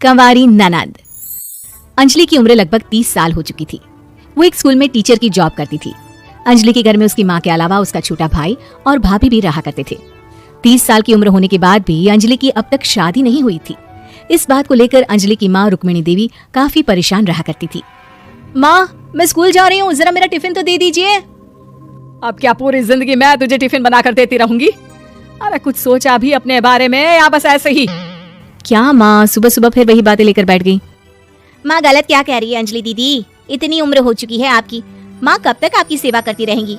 कंवारी ननद। अंजलि की उम्र लगभग 30 साल हो चुकी थी। वो एक स्कूल में टीचर की जॉब करती थी। अंजलि के घर में उसकी माँ के अलावा उसका छोटा भाई और भाभी भी रहा करते थे। 30 साल की उम्र होने के बाद भी अंजलि की अब तक शादी नहीं हुई थी। इस बात को लेकर अंजलि की माँ रुक्मिणी देवी काफी परेशान रहा करती थी। माँ, मैं स्कूल जा रही हूँ, जरा मेरा टिफिन तो दे दीजिए। अब क्या पूरी जिंदगी मैं तुझे टिफिन बना कर देती रहूंगी? अरे कुछ सोचा भी अपने बारे में या बस ऐसे ही? क्या माँ, सुबह सुबह फिर वही बातें लेकर बैठ गई। माँ गलत क्या कह रही है अंजलि दीदी? इतनी उम्र हो चुकी है आपकी, माँ कब तक आपकी सेवा करती रहेंगी?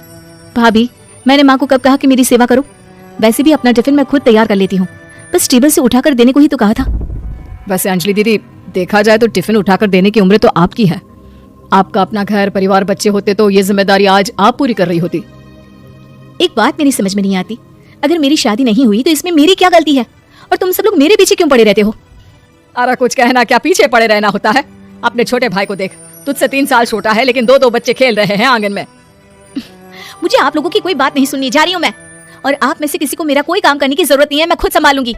भाभी, मैंने माँ को कब कहा कि मेरी सेवा करो? वैसे भी अपना टिफिन मैं खुद तैयार कर लेती हूँ, बस टेबल से उठाकर देने को ही तो कहा था। वैसे अंजलि दीदी, देखा जाए तो टिफिन उठाकर देने की उम्र तो आपकी है। आपका अपना घर परिवार बच्चे होते तो ये जिम्मेदारी आज आप पूरी कर रही होती। एक बात मेरी समझ में नहीं आती, अगर मेरी शादी नहीं हुई तो इसमें मेरी क्या गलती है और तुम सब लोग मेरे पीछे क्यों पड़े रहते हो? अरे कुछ कहना क्या, पीछे पड़े रहना होता है? अपने छोटे भाई को देख, तुझसे 3 साल छोटा है लेकिन दो बच्चे खेल रहे हैं आंगन में। मुझे आप लोगों की कोई बात नहीं सुननी, जा रही हूँ मैं। और आप में से किसी को मेरा कोई काम करने की जरूरत नहीं है, मैं खुद संभालूंगी।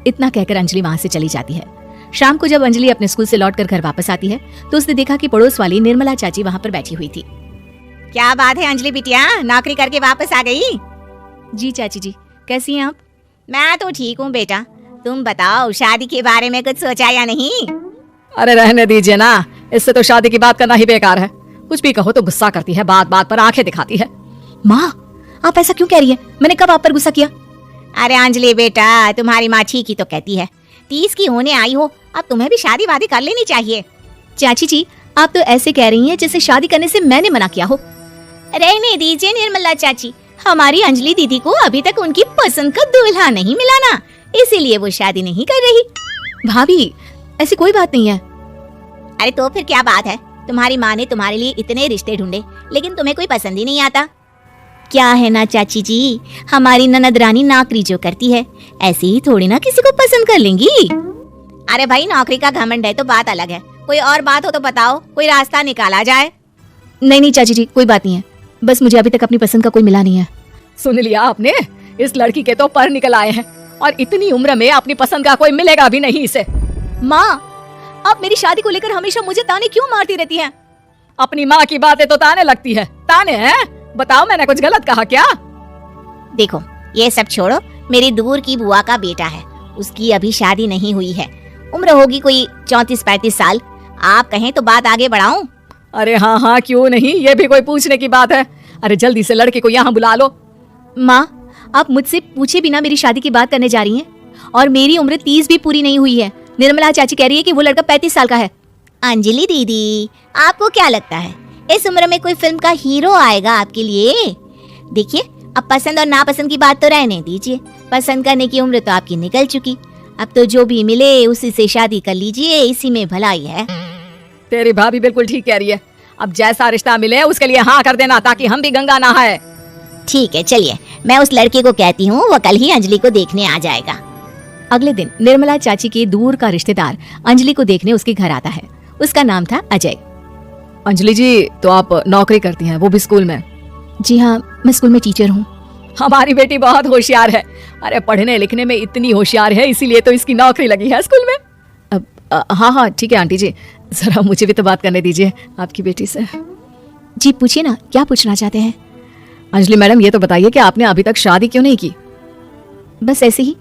इतना कहकर अंजलि वहां से चली जाती है। शाम को जब अंजलि अपने स्कूल से लौटकर घर वापस आती है तो उसने देखा कि पड़ोस वाली निर्मला चाची वहां पर बैठी हुई थी। क्या बात है अंजलि बिटिया, नौकरी करके वापस आ गई? जी चाची जी, कैसी हैं आप? मैं तो ठीक हूँ बेटा, तुम बताओ शादी के बारे में कुछ सोचा या नहीं? अरे रहने दीजिए ना, इससे तो शादी की बात करना ही बेकार है। कुछ भी कहो तो गुस्सा करती है, बात बात पर आंखें दिखाती है। माँ, आप ऐसा क्यों कह रही है? मैंने कब आप पर गुस्सा किया? अरे अंजलि बेटा, तुम्हारी माँ ठीक ही तो कहती है। 30 की होने आई हो, अब तुम्हें भी शादी वादी कर लेनी चाहिए। चाची जी, आप तो ऐसे कह रही हैं जैसे शादी करने से मैंने मना किया हो। रहने दीजिए निर्मला चाची, हमारी अंजलि दीदी को अभी तक उनकी पसंद का दूल्हा नहीं मिला ना, इसीलिए वो शादी नहीं कर रही। भाभी, ऐसी कोई बात नहीं है। अरे तो फिर क्या बात है? तुम्हारी माँ ने तुम्हारे लिए इतने रिश्ते ढूंढे लेकिन तुम्हें कोई पसंद ही नहीं आता। क्या है ना चाची जी, हमारी ननद रानी नौकरी जो करती है, ऐसे ही थोड़ी ना किसी को पसंद कर लेंगी। अरे भाई, नौकरी का घमंड है तो बात अलग है, कोई और बात हो तो बताओ, कोई रास्ता निकाला जाए। नहीं चाची जी, कोई बात नहीं है, बस मुझे अभी तक अपनी पसंद का कोई मिला नहीं है। सुन लिया आपने, इस लड़की के तो पर निकल आए हैं और इतनी उम्र में अपनी पसंद का कोई मिलेगा भी नहीं इसे। माँ, आप मेरी शादी को लेकर हमेशा मुझे ताने क्यों मारती रहती हैं? अपनी माँ की बातें तो ताने लगती है। ताने हैं? बताओ, मैंने कुछ गलत कहा क्या? देखो, ये सब छोड़ो, मेरी दूर की बुआ का बेटा है, उसकी अभी शादी नहीं हुई है, उम्र होगी कोई 34-35 साल। आप कहें तो बात आगे बढ़ाऊं? अरे हाँ हाँ, क्यों नहीं, ये भी कोई पूछने की बात है। अरे जल्दी से लड़के को यहाँ बुला लो। माँ, आप मुझसे पूछे बिना मेरी शादी की बात करने जा रही हैं और मेरी उम्र 30 भी पूरी नहीं हुई है। निर्मला चाची कह रही है कि वो लड़का 35 साल का है। अंजलि दीदी, आपको क्या लगता है इस उम्र में कोई फिल्म का हीरो आएगा आपके लिए? देखिए, अब पसंद और नापसंद की बात तो रहने दीजिए, पसंद करने की उम्र तो आपकी निकल चुकी। अब तो जो भी मिले उसी से शादी कर लीजिए, इसी में भलाई है। तेरी भाभी बिल्कुल ठीक कह रही है, अब जैसा रिश्ता मिले उसके लिए हाँ कर देना ताकि हम भी गंगा नहाए। ठीक है, चलिए मैं उस लड़के को कहती हूँ, वो कल ही अंजलि को देखने आ जाएगा। अगले दिन निर्मला चाची के दूर का रिश्तेदार अंजलि को देखने उसके घर आता है। उसका नाम था अजय। अंजलि जी, तो आप नौकरी करती हैं, वो भी स्कूल में? जी हाँ, मैं स्कूल में टीचर हूँ। हमारी बेटी बहुत होशियार है। अरे पढ़ने लिखने में इतनी होशियार है, इसीलिए तो इसकी नौकरी लगी है स्कूल में। हाँ हाँ ठीक है आंटी जी, जरा मुझे भी तो बात करने दीजिए आपकी बेटी से। जी पूछिए ना, क्या पूछना चाहते हैं? अंजलि मैडम, ये तो बताइए कि आपने अभी तक शादी क्यों नहीं की? बस ऐसे ही,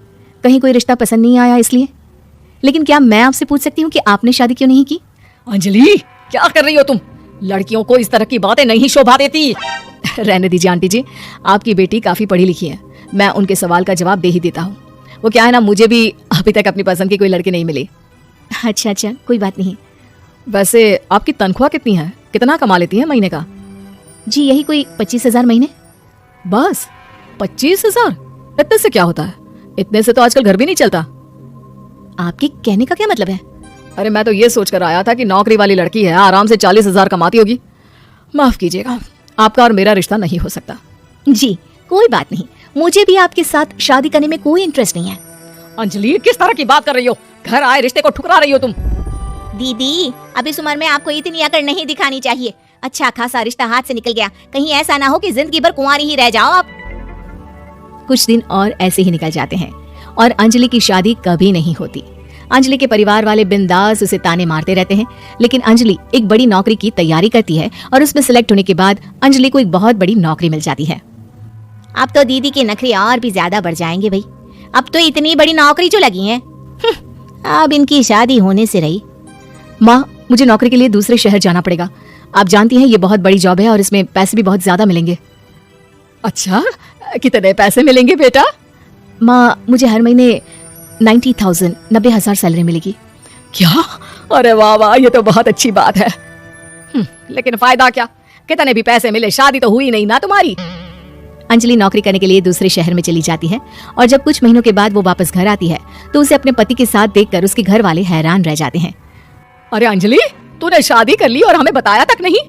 कहीं कोई रिश्ता पसंद नहीं आया इसलिए। लेकिन क्या मैं आपसे पूछ सकती हूँ कि आपने शादी क्यों नहीं की? अंजलि, क्या कर रही हो तुम? लड़कियों को इस तरह की बातें नहीं शोभा देती। रहने दीजिए आंटी जी, आपकी बेटी काफी पढ़ी लिखी है, मैं उनके सवाल का जवाब दे ही देता हूँ। वो क्या है ना, मुझे भी अभी तक अपनी पसंद की कोई लड़की नहीं मिली। अच्छा, कोई बात नहीं। वैसे आपकी तनख्वाह कितनी है, कितना कमा लेती है महीने का? जी यही कोई 25,000 महीने। बस 25,000? इतने से क्या होता है? इतने से तो आजकल घर भी नहीं चलता। आपके कहने का क्या मतलब है? अरे मैं तो ये सोचकर आया था कि नौकरी वाली लड़की है, आराम से 40,000 कमाती होगी। माफ कीजिएगा, आपका और मेरा रिश्ता नहीं हो सकता। जी कोई बात नहीं, मुझे भी आपके साथ शादी करने में कोई इंटरेस्ट नहीं है। अंजलि, किस तरह की बात कर रही हो? घर आए रिश्ते को ठुकरा रही हो तुम। दीदी, अब इस उम्र में आपको इतनी अकड़ नहीं दिखानी चाहिए। अच्छा खासा रिश्ता हाथ से निकल गया, कहीं ऐसा ना हो कि जिंदगी भर कुंवारी ही रह जाओ आप। कुछ दिन और ऐसे ही निकल जाते हैं और अंजलि की शादी कभी नहीं होती। अंजलि के परिवार वाले बिंदास उसे ताने मारते रहते हैं, लेकिन अंजलि एक बड़ी नौकरी की तैयारी करती है और उसमें सिलेक्ट होने के बाद अंजलि को एक बहुत बड़ी नौकरी मिल जाती है। अब तो दीदी के नखरे और भी ज्यादा बढ़ जाएंगे भाई। अब तो इतनी बड़ी नौकरी जो लगी है, अब इनकी शादी होने से रही। माँ, मुझे नौकरी के लिए दूसरे शहर जाना पड़ेगा। आप जानती हैं ये बहुत बड़ी जॉब है और इसमें पैसे भी बहुत ज्यादा मिलेंगे। अच्छा, कितने पैसे मिलेंगे बेटा? माँ, मुझे हर महीने 90,000 सैलरी मिलेगी। क्या? अरे वाह वाह, ये तो बहुत अच्छी बात है। लेकिन फायदा क्या? कितने भी पैसे मिले, शादी तो हुई नहीं ना तुम्हारी। अंजलि नौकरी करने के लिए दूसरे शहर में चली जाती है और जब कुछ महीनों के बाद वो वापस घर आती है तो उसे अपने पति के साथ देखकर उसके घर वाले हैरान रह जाते हैं। अरे अंजलि, तूने शादी कर ली और हमें बताया तक नहीं।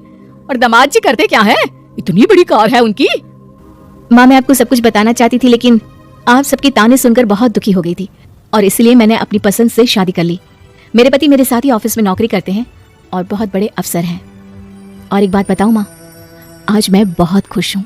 और दामाद जी करते क्या हैं? इतनी बड़ी कार है उनकी। माँ, मैं आपको सब कुछ बताना चाहती थी, लेकिन आप सबके ताने सुनकर बहुत दुखी हो गई थी और इसलिए मैंने अपनी पसंद से शादी कर ली। मेरे पति मेरे साथ ही ऑफिस में नौकरी करते हैं और बहुत बड़े अफसर हैं। और एक बात बताऊं माँ, आज मैं बहुत खुश हूँ।